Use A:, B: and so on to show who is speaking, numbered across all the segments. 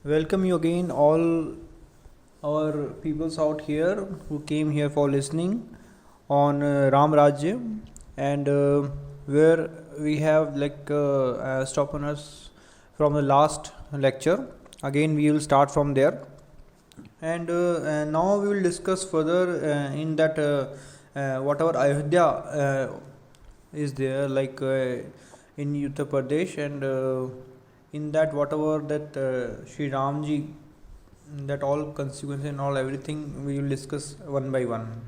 A: Welcome you again, all our peoples out here who came here for listening on Ram Rajya, and where we have stop on us from the last lecture. Again, we will start from there, and now we will discuss further in that whatever Ayodhya is there, in Uttar Pradesh, and in that whatever that Sri Ramji, that all consequences and all everything we will discuss one by one.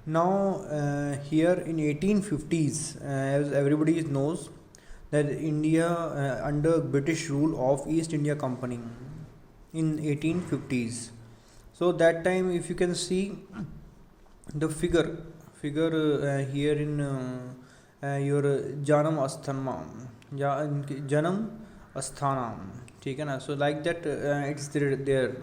A: Now here in 1850s, as everybody knows, that India under British rule of East India Company in 1850s. So that time, if you can see the figure here in your Janam Asthana, Janam Asthana, ठीक है ना? So like that, it's there.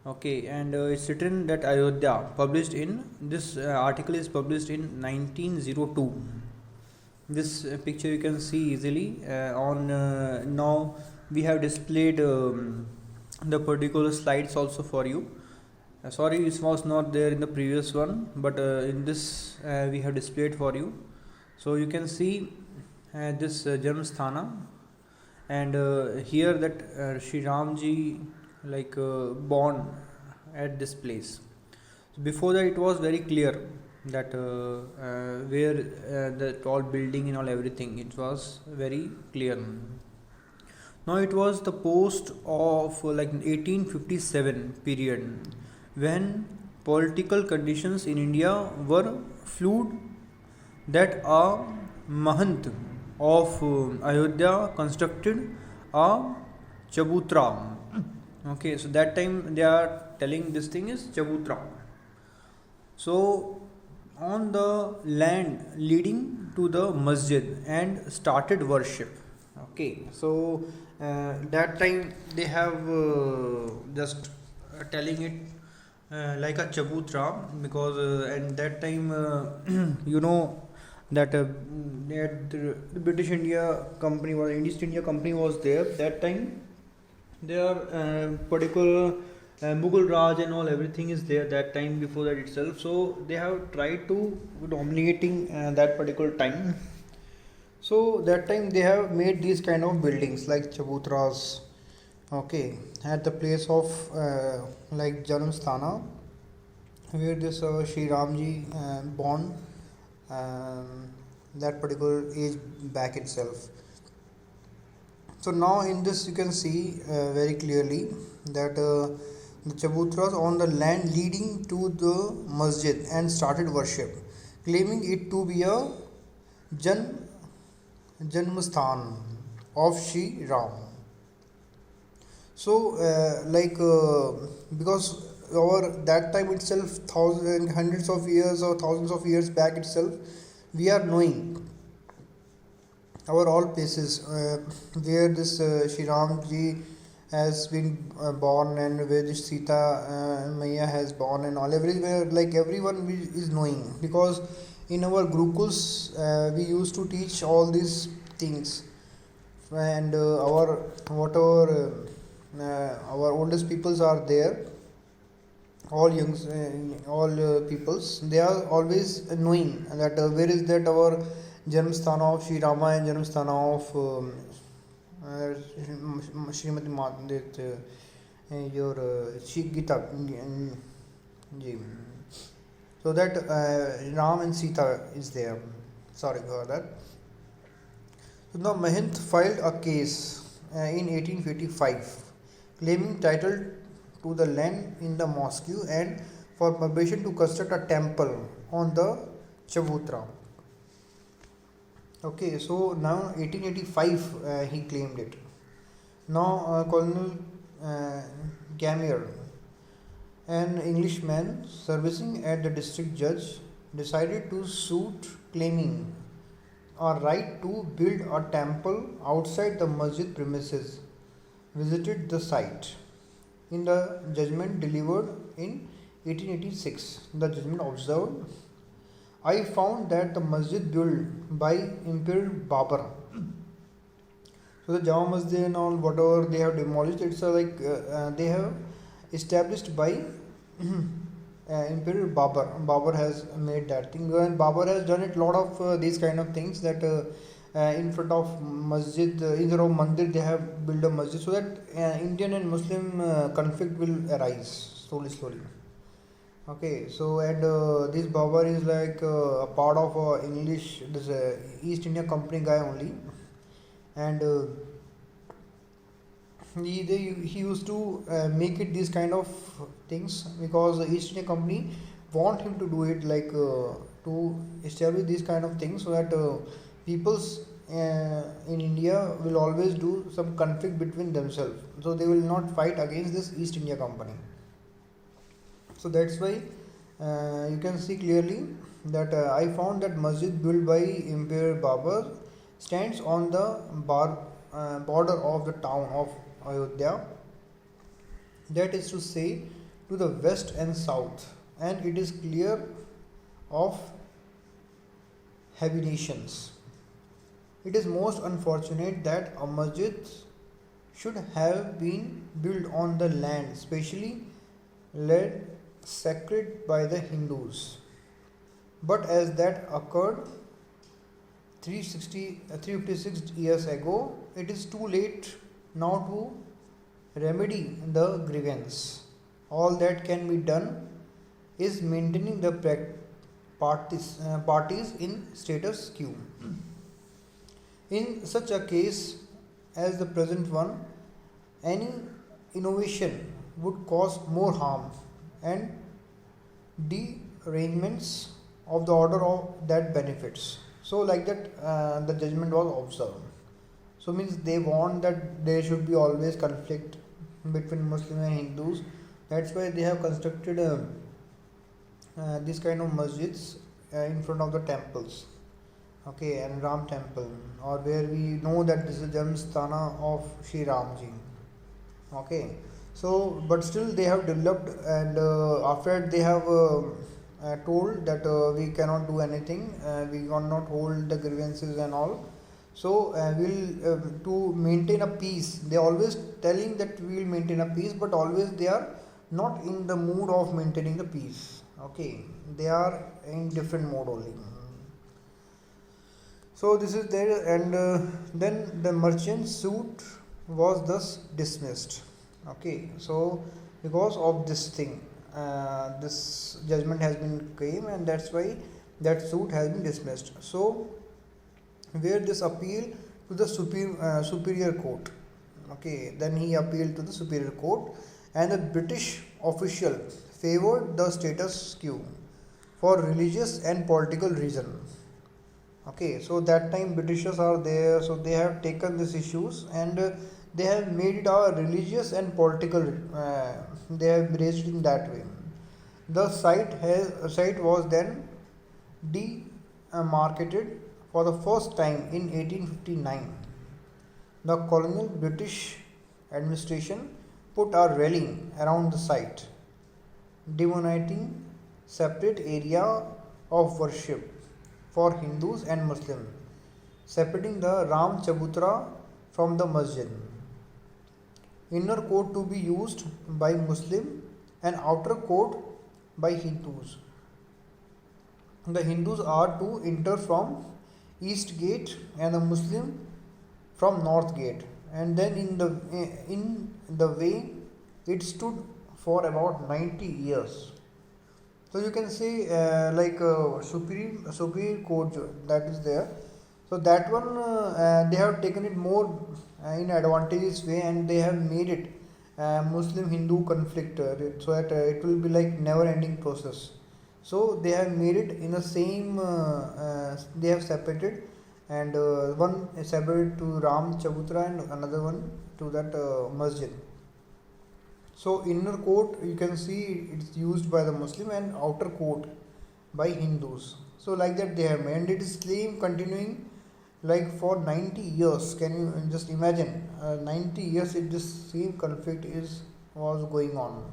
A: Okay, and it's written that Ayodhya, published in this article is published in 1902. This picture you can see easily on now we have displayed the particular slides also for you. Sorry, it was not there in the previous one, but in this we have displayed for you. So you can see this Janmasthana, and here that Sri Ramji born at this place. So before that, it was very clear that where the tall building and all everything, it was very clear. Now it was the post of 1857 period, when political conditions in India were fluid, that a Mahant of Ayodhya constructed a Chabutra. Okay, so that time they are telling this thing is Chabutra. So on the land leading to the masjid and started worship. Okay, so that time they have just telling it like a Chabutra, because at that time you know that the British India Company or East India Company was there. That time their particular Mughal Raj and all everything is there that time, before that itself. So they have tried to dominating that particular time. So that time they have made these kind of buildings like Chabutras, okay, at the place of Janamsthana, where this Sri Ramji born that particular age back itself. So now in this you can see very clearly that the Chabutras on the land leading to the masjid and started worship, claiming it to be a Janmasthan of Sri Ram. So because over that time itself, hundreds of years or thousands of years back itself, we are knowing our all places where this Sri Ramji has been born, and where this Sita Maya has born, and all everywhere, like everyone is knowing, because in our Gurukuls we used to teach all these things, and our whatever our oldest peoples are there, all young peoples, they are always knowing that where is that our Janmsthana of Sri Rama and Janmsthana of Srimati Matat, your Gita. So that Ram and Sita is there. Sorry for that. So now Mahint filed a case in 1855, claiming title to the land in the mosque and for permission to construct a temple on the Chabutra. Okay, so now 1885 he claimed it. Now Colonel Gamier, an Englishman servicing at the district judge, decided to suit, claiming a right to build a temple outside the masjid premises, visited the site. In the judgment delivered in 1886, the judgment observed, I found that the masjid built by Emperor Babur So the Jama Masjid and all whatever they have demolished, it's they have established by Emperor Babur. Babur has made that thing, and Babur has done it lot of these kind of things that in front of masjid, in front of mandir, they have built a masjid so that Indian and Muslim conflict will arise slowly. Okay, so and this Babur is a part of English, this East India Company guy only, and he used to make it these kind of things because the East India Company want him to do it to establish these kind of things so that peoples in India will always do some conflict between themselves, so they will not fight against this East India Company. So that's why you can see clearly that I found that masjid built by Emperor Babur stands on the border of the town of Ayodhya, that is to say, to the west and south, and it is clear of habitations. It is most unfortunate that a masjid should have been built on the land specially led sacred by the Hindus. But as that occurred 356 years ago, it is too late now to remedy the grievance. All that can be done is maintaining the parties in status quo. In such a case as the present one, any innovation would cause more harm and derangements of the order of that benefits. So like that the judgment was observed. So means they want that there should be always conflict between Muslims and Hindus. That's why they have constructed this kind of masjids in front of the temples. Okay, and Ram temple, or where we know that this is Janmsthana of Shri Ramji. Okay, so but still they have developed, and after that they have told that we cannot do anything, we cannot hold the grievances and all. So we'll to maintain a peace. They always telling that we will maintain a peace, but always they are not in the mood of maintaining the peace. Okay, they are in different mode only. So this is there, and then the merchant suit was thus dismissed. Okay, so because of this thing, this judgment has been came, and that's why that suit has been dismissed. So where this appeal to the superior court. Okay, then he appealed to the superior court, and the British official favored the status quo for religious and political reason. Okay, so that time Britishers are there, so they have taken these issues, and they have made it a religious and political. They have raised it in that way. The site was then demarcated for the first time in 1859. The colonial British administration put a railing around the site, demarcating separate area of worship for Hindus and Muslims, separating the Ram Chabutra from the masjid. Inner court to be used by Muslim and outer court by Hindus. The Hindus are to enter from east gate and the Muslim from north gate. And then in the way it stood for about 90 years. So you can say superior court that is there. So that one they have taken it more in advantageous way, and they have made it Muslim Hindu conflict so that it will be like never ending process. So they have made it in the same. They have separated, and one is separated to Ram Chabutra and another one to that masjid. So inner court you can see it's used by the Muslim and outer court by Hindus. So like that they have made, and it is same continuing like for 90 years. Can you just imagine 90 years if this same conflict was going on.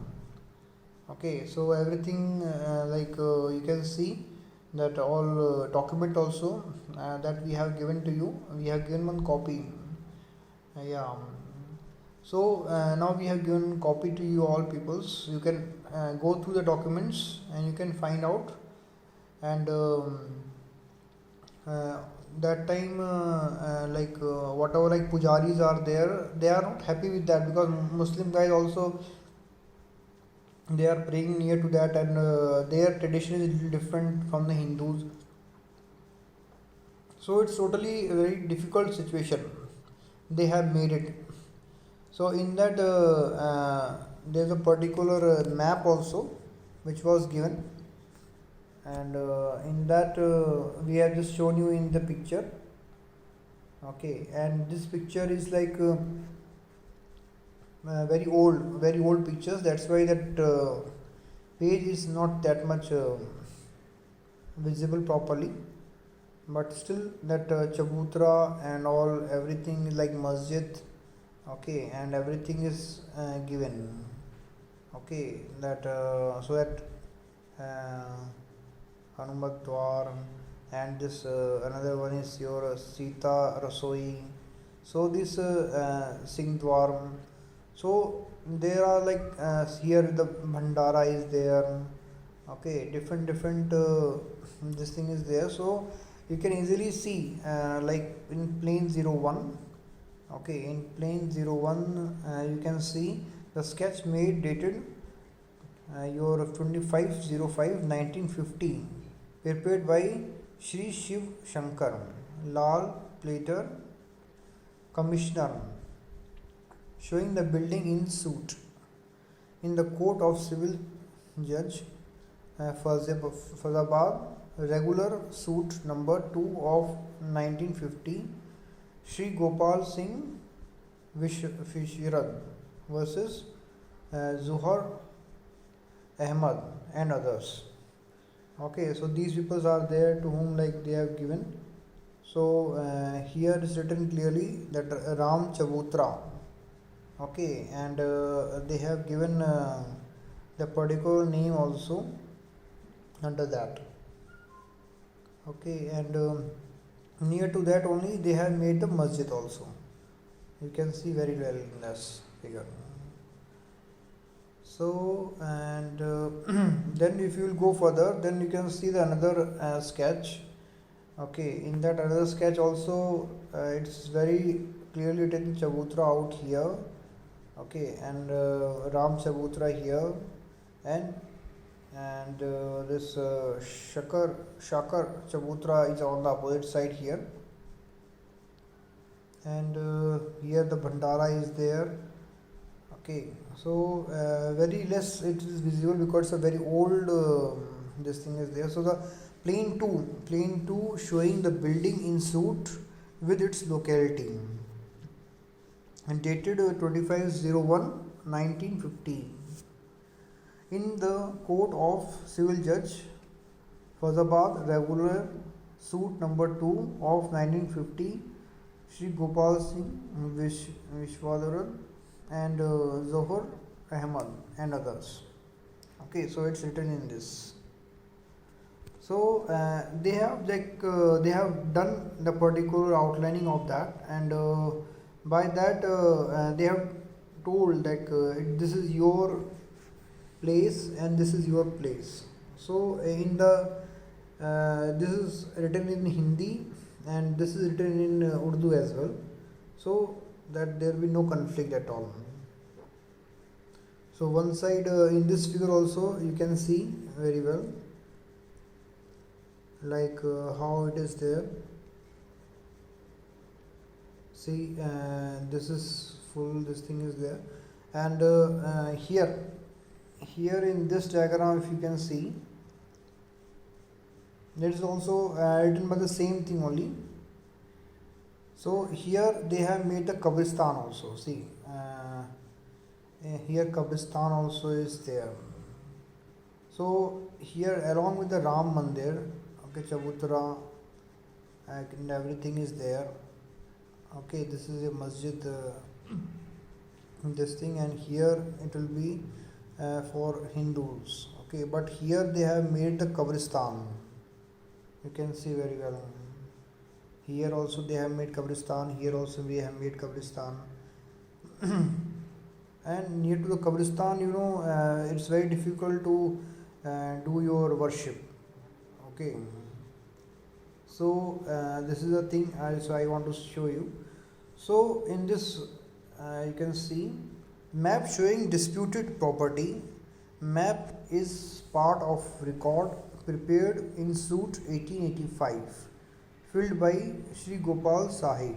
A: Okay, so everything you can see that all document also that we have given to you. We have given one copy Yeah. So now we have given copy to you all peoples. You can go through the documents and you can find out. And uh, that time, whatever like pujaris are there, they are not happy with that, because Muslim guys also, they are praying near to that, and their tradition is little different from the Hindus. So it's totally a very difficult situation they have made it. So in that, there's a particular map also which was given, and in that, we have just shown you in the picture. Okay, and this picture is like very old pictures. That's why that page is not that much visible properly. But still, that chabutra and all, everything is like masjid. Okay, and everything is given. Okay, that so that uh, Hanumat Dwar, and this another one is your Sita Rasoi. So this Singh Dwar. So there are like here the Bhandara is there. Okay, different this thing is there. So you can easily see like in plane 01. Okay, in plane 01, you can see the sketch made dated your 25/05/1950, prepared by Shri Shiv Shankar Lal Plater, Commissioner, showing the building in suit in the court of civil judge Fazabad, regular suit number 2 of 1950, Shri Gopal Singh Fishrad versus Zuhar Ahmad and others. Okay, so these people are there to whom like they have given. So here is written clearly that Ram Chabutra. Okay, and they have given the particular name also under that. Okay, and near to that only they have made the masjid also. You can see very well in this figure. So, and then if you will go further, then you can see the another sketch. Okay, in that another sketch also, it's very clearly written Chabutra out here. Okay, and Ram Chabutra here, and this Shakar Chabutra is on the opposite side here, and here the Bhandara is there. Okay, so very less it is visible because it's a very old this thing is there. So the plane 2 showing the building in suit with its locality, and dated 25/01/1950, in the court of civil judge Fazabad, regular suit number 2 of 1950, Shri Gopal Singh Vishwadharan and Zohar Ahmad and others. Okay, so it's written in this. So they have they have done the particular outlining of that, and by that they have told like this is your place and this is your place. So in the this is written in Hindi and this is written in Urdu as well, so that there will be no conflict at all. So one side in this figure also you can see very well like how it is there. See, this is full, this thing is there, and here in this diagram if you can see, that is also written by the same thing only. So here they have made the Kabristan also. See, here Kabristan also is there. So here along with the Ram Mandir, okay, Chabutra and everything is there. Okay, this is a masjid, this thing, and here it will be for Hindus. Okay, but here they have made the Kabristan. You can see very well. Here also they have made Kabristan. Here also we have made Kabristan. And near to the Kabristan, it's very difficult to do your worship. Okay. So this is the thing also I want to show you. So in this you can see map showing disputed property. Map is part of record prepared in suit 1885 filled by Sri Gopal Sahib.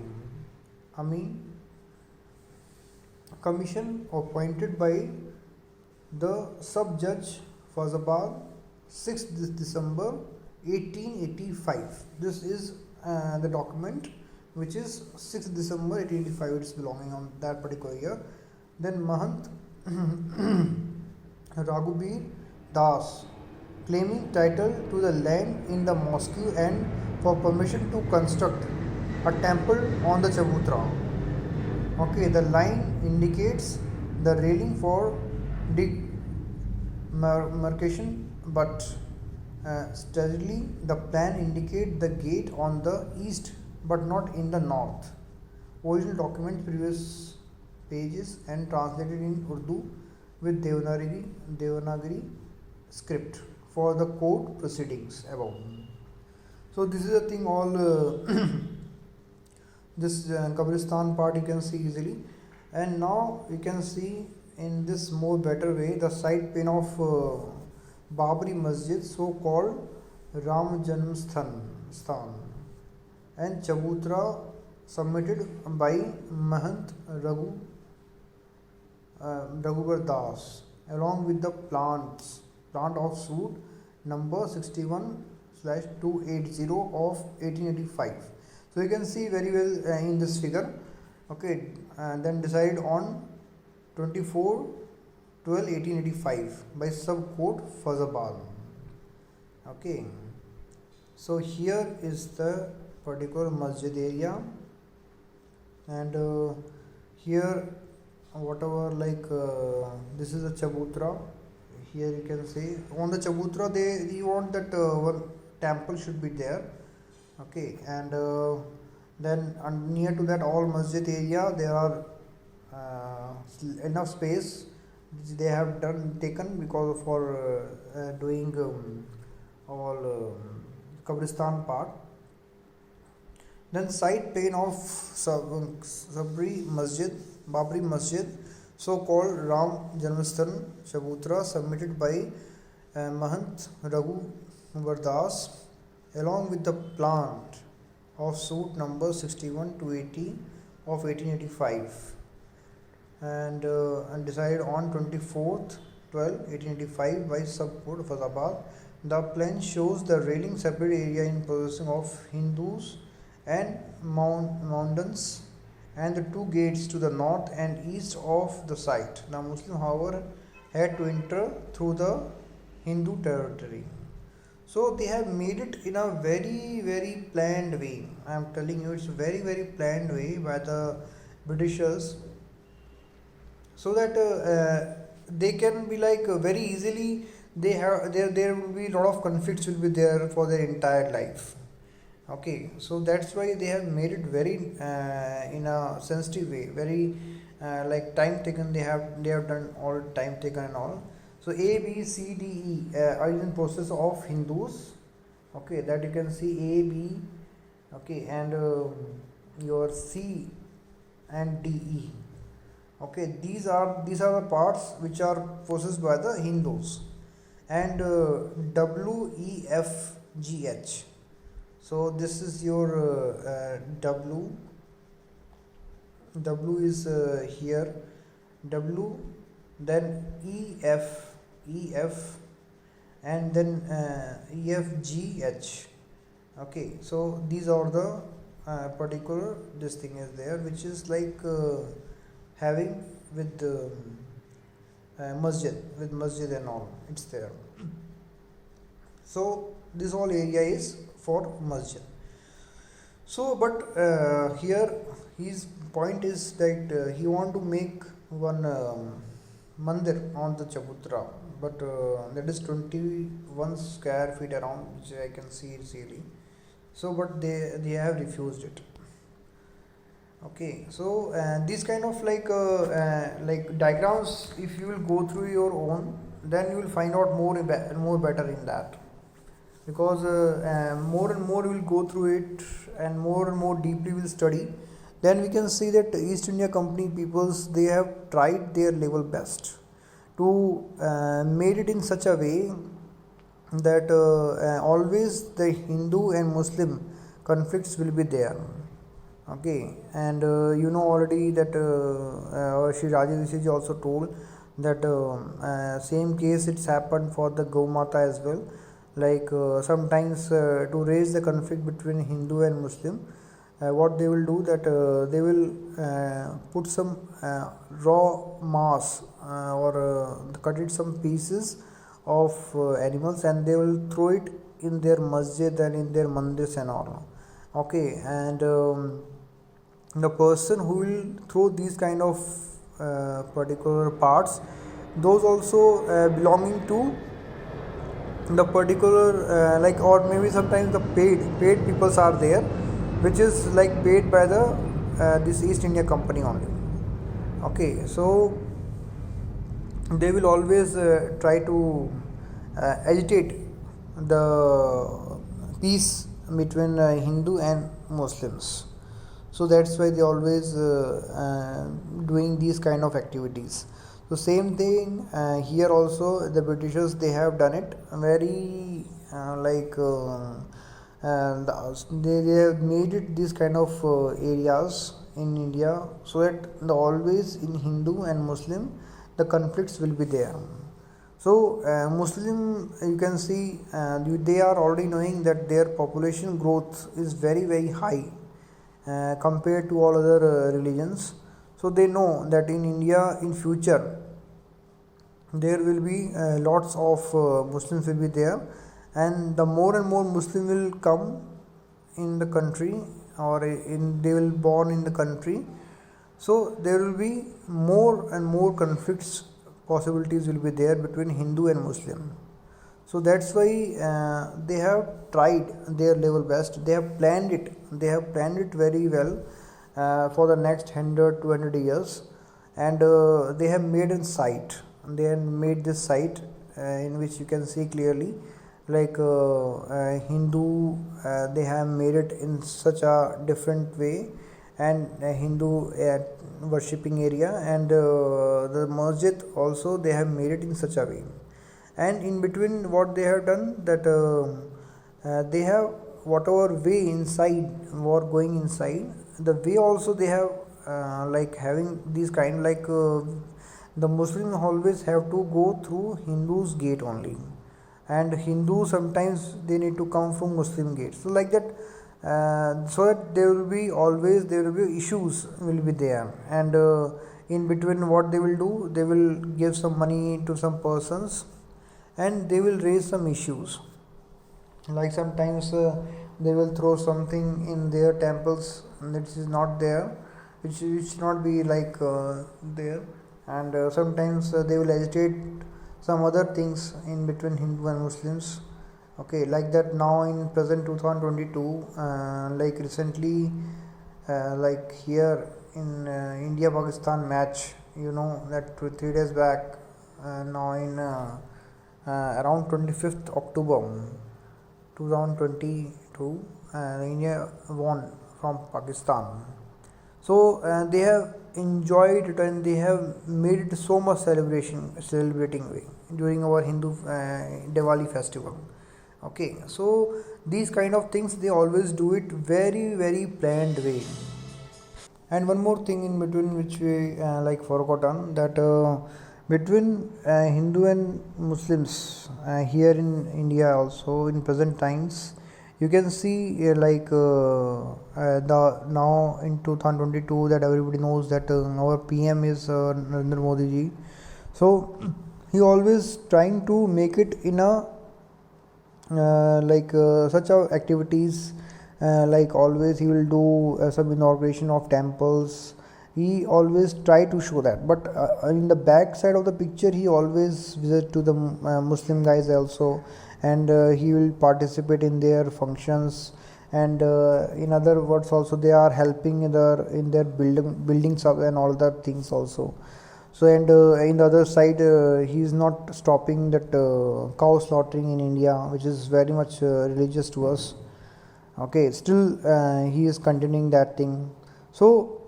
A: Commission appointed by the sub-judge Fazabad 6th December 1885. This is the document which is 6th December 1885. It is belonging on that particular year. Then Mahant Raghubir Das claiming title to the land in the mosque and for permission to construct a temple on the Chabutra. Okay, the line indicates the railing for demarcation, but steadily the plan indicates the gate on the east but not in the north. Original document, previous pages and translated in Urdu with Devanagari script for the court proceedings above. So this is the thing all this Kabristan part you can see easily. And now you can see in this more better way the side pane of Babri Masjid, so called Ram Janmsthan and Chabutra, submitted by Mahant Raghubar Das along with the plant of suit number 61/280 of 1885. So you can see very well in this figure. Okay, and then decided on 24/12/1885 by sub court Fazabad. Okay, so here is the particular masjid area, and here whatever this is a Chabutra. Here you can see on the Chabutra they want that one temple should be there. Okay, and then near to that all masjid area there are enough space which they have taken because for doing all Kabristan part. Then side pane of Babri Masjid, so called Ram Janmsthan Chabutra, submitted by Mahant Raghubar Das along with the plant of suit number 61/280 of 1885 and decided on 24/12/1885 by sub-court Fazabad. The plan shows the railing separate area in possession of Hindus and mountains and the two gates to the north and east of the site. The Muslim, however, had to enter through the Hindu territory. So they have made it in a very, very planned way. I am telling you, it's very, very planned way by the Britishers, so that they can be very easily. They have there will be a lot of conflicts will be there for their entire life. Okay, so that's why they have made it very in a sensitive way, very time taken. They have done all time taken and all. So A, B, C, D, E are in process of Hindus. Okay, that you can see A, B. Okay, and your C and D, E. Okay, these are the parts which are possessed by the Hindus, and W, E, F, G, H. So this is your W. W is here. W, then E, F, and then E, F, G, H. Okay, so these are the particular this thing is there, which is having with the masjid and all. It's there. So this whole area is for masjid. So but here his point is that he want to make one mandir on the Chabutra, but that is 21 square feet around, which I can see easily. So but they have refused it. Okay, so these kind of like diagrams, if you will go through your own, then you will find out more better in that, because more and more we will go through it and more deeply we'll study, then we can see that East India Company peoples, they have tried their level best to made it in such a way that always the Hindu and Muslim conflicts will be there. Okay, and you know already that Shri Rajiv Dixit also told that same case it's happened for the Gau Mata as well. Like sometimes to raise the conflict between Hindu and Muslim, what they will do that they will put some raw mass or cut it some pieces of animals, and they will throw it in their masjid and in their mandirs and all. Okay, and the person who will throw these kind of particular parts, those also belonging to the particular or maybe sometimes the paid peoples are there, which is like paid by the this East India Company only. Okay, so they will always try to agitate the peace between Hindu and Muslims. So that's why they always doing these kind of activities. So same thing here also, the Britishers, they have done it very they have made it these kind of areas in India, so that always in Hindu and Muslim the conflicts will be there. So Muslim, you can see they are already knowing that their population growth is very high compared to all other religions. So they know that in India in future there will be lots of Muslims will be there, and the more and more Muslim will come in the country, or they will born in the country. So there will be more and more conflicts possibilities will be there between Hindu and Muslim. So that's why they have tried their level best, they have planned it very well for the next 100 200 years, and they have made this site in which you can see clearly, like Hindu, they have made it in such a different way, and Hindu worshipping area, and the masjid also they have made it in such a way. And in between what they have done, that they have whatever way inside or going inside, the way also they have like having these kind, like the Muslims always have to go through Hindus gate only, and Hindu sometimes they need to come from Muslim gate. So like that, so that there will be issues will be there, and in between what they will do, they will give some money to some persons, and they will raise some issues. Like sometimes they will throw something in their temples that is not there, which should not be like there, and sometimes they will agitate some other things in between Hindu and Muslims. Okay, like that now in present 2022, like recently, like here in India Pakistan match, you know that 3 days back, now in around 25th October 2022, India won from Pakistan. So they have enjoyed it, and they have made it so much celebrating way during our Hindu Diwali festival. Okay, so these kind of things they always do it very planned way. And one more thing in between which we forgotten, that between Hindu and Muslims here in India also in present times, you can see the now in 2022 that everybody knows that our PM is Narendra Modi ji. So he always trying to make it in a such activities, like always he will do some inauguration of temples. He always try to show that, but in the back side of the picture he always visit to the Muslim guys also, and he will participate in their functions, and in other words also they are helping in their buildings up and all that things also. So and in the other side he is not stopping that cow slaughtering in India, which is very much religious to us. Okay, still he is continuing that thing. So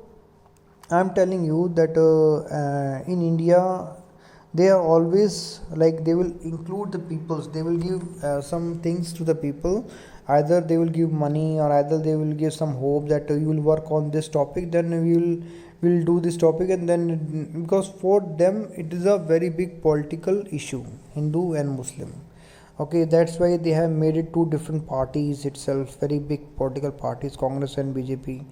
A: I am telling you that in India they are always like they will include the peoples, they will give some things to the people, either they will give money or either they will give some hope that you will work on this topic, then we will do this topic, and then because for them it is a very big political issue, Hindu and Muslim. Okay, that's why they have made it two different parties itself, very big political parties, Congress and BJP.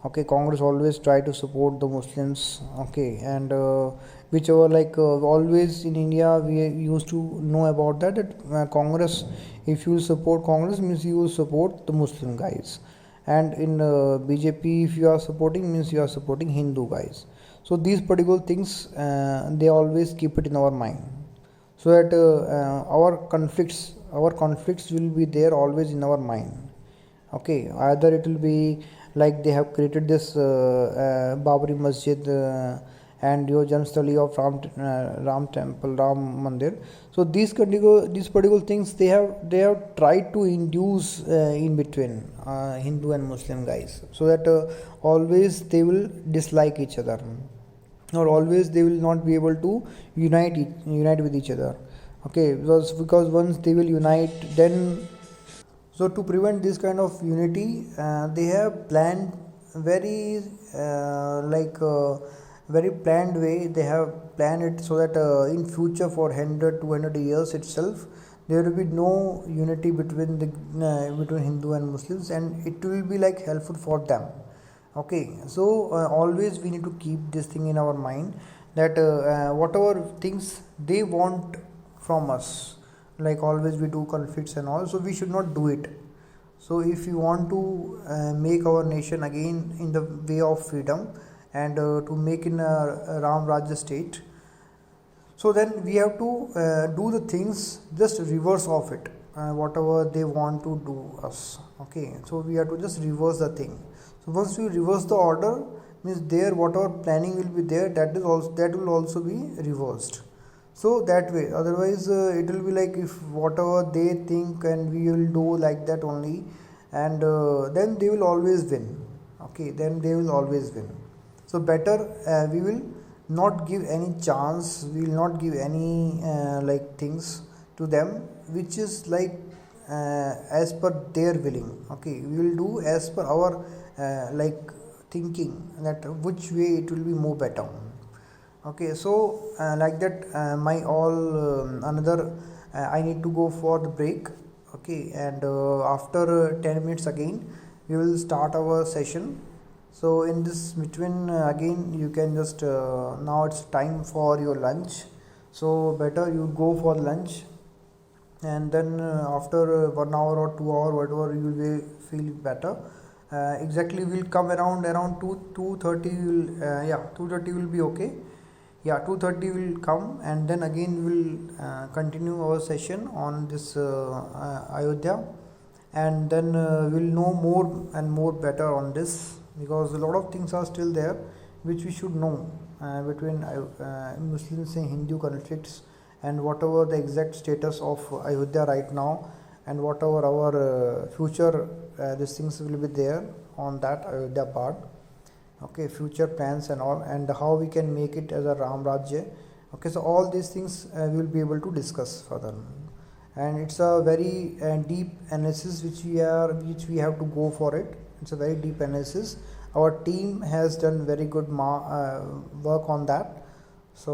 A: Okay, Congress always try to support the Muslims. Okay, and whichever like always in India we used to know about that Congress, if you support Congress means you will support the Muslim guys, and in BJP if you are supporting means you are supporting Hindu guys. So these particular things they always keep it in our mind, so that our conflicts will be there always in our mind. Okay, either it will be like they have created this Babri Masjid and your Janmsthali of Ram Temple, Ram Mandir. So these particular things they have tried to induce in between Hindu and Muslim guys, so that always they will dislike each other, or always they will not be able to unite with each other. Okay, because once they will unite, then so to prevent this kind of unity they have planned very very planned way, they have planned it so that in future for 100 200 years itself there will be no unity between Hindu and Muslims, and it will be like helpful for them. Okay, so always we need to keep this thing in our mind, that whatever things they want from us, like always we do conflicts and all, so we should not do it. So if you want to make our nation again in the way of freedom, and to make in a Ram Rajya state, so then we have to do the things just reverse of it, whatever they want to do us. Okay, so we have to just reverse the thing. So once we reverse the order means there whatever planning will be there, that will also be reversed. So that way, otherwise it will be like if whatever they think and we will do like that only, and then they will always win. Okay, then they will always win. So better we will not give any chance, we will not give any like things to them which is like as per their willing. Okay, we will do as per our like thinking, that which way it will be more better. Okay, so like that my all another I need to go for the break. Okay, and after 10 minutes again we will start our session. So in this between again you can just now it's time for your lunch, so better you go for lunch, and then after 1 hour or 2 hour whatever you will feel better. Exactly will come around 2:30 will 2:30 will be okay. 2:30 will come, and then again we will continue our session on this Ayodhya, and then we'll know more and more better on this, because a lot of things are still there which we should know between Muslims and Hindu conflicts, and whatever the exact status of Ayodhya right now, and whatever our future these things will be there on that Ayodhya part. Okay, future plans and all, and how we can make it as a Ram Rajya. Okay, so all these things we will be able to discuss further, and it's a very deep analysis which we have to go for it. It's a very deep analysis. Our team has done very good work on that. So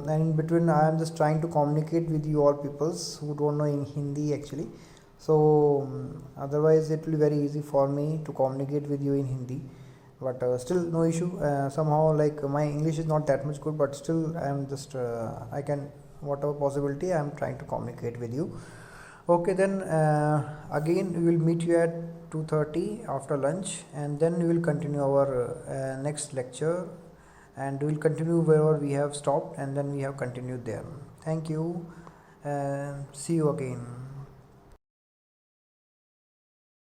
A: and in between I am just trying to communicate with you all peoples who don't know in Hindi actually. So otherwise it will be very easy for me to communicate with you in Hindi, but still no issue. Somehow like my English is not that much good, but still I am just I can whatever possibility I am trying to communicate with you. Okay, then again we will meet you at 2:30 after lunch, and then we will continue our next lecture, and we will continue wherever we have stopped, and then we have continued there. Thank you, and see you again.